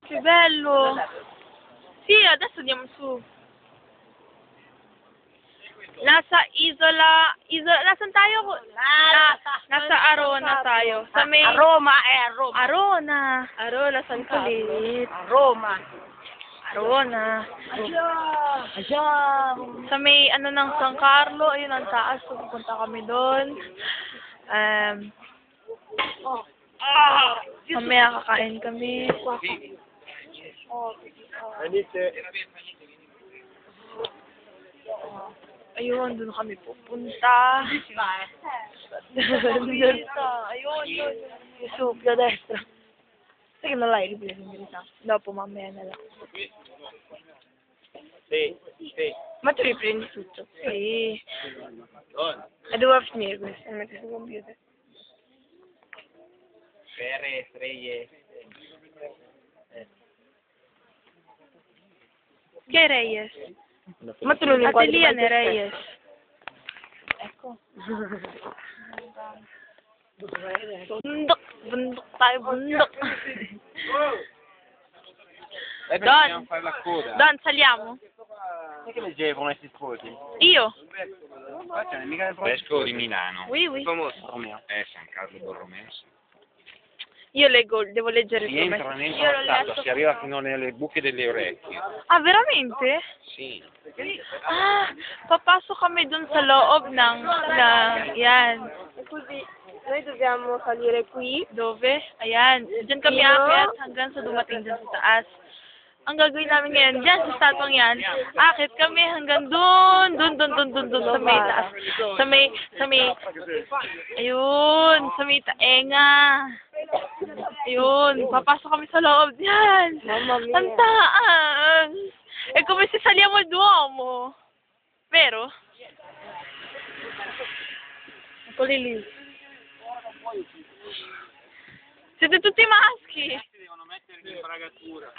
Che bello! Sì, adesso andiamo su. Nasa nasan tayo? Nasa Arona tayo. Sa may... Aroma, Aroma. Arona. Arona, San Kulit. Aroma. Arona. Ayan. Sa may ano ng San Carlo, ayun ang taas. So, pupunta kami doon. Mamaya kakain kami. Ayun, doon kami pupunta. Ayun, yun. Su, più a destra. Sai che non l'hai ripreso in verità? Dopo, mamaya na lang. Sì, sì. Ma tu riprendi tutto. Sì. E dove va a finire questo? Mi metti sul computer. Perez, Reyes. Che Reyes? Ma tu non inquadri Atelier mai te Reyes. Ecco. Bundok. Bundok tayo, bundok. E Don. dobbiamo fare la coda. Don, saliamo. Sai che leggevo con questi sposi? Io. Vescovo di Milano. Oui, oui. Famoso. Romeo. San Carlo Borromeo. Io leggo, devo leggere Si il entra promessa. nel Io l'ho passato, letto. si arriva fino nelle buche delle orecchie. Ah, veramente? Sì. Ah, papasok kami dun sa loob ng yan. E così noi dobbiamo salire qui. Dove? Ayan. Diyan kami Dito? aakyat hanggang sa dumating dyan sa taas. Ang gagawin namin ngayon, dyan sa statong yan, akit kami hanggang dun sa may taas. Sa may, ayun, sa may taenga. Ayun, papasok kami sa loob yan. Mamma mia. Ang taas. È come se saliamo al Duomo. Vero? Quelli lì. Siete tutti maschi. Devono mettere l'imbragatura.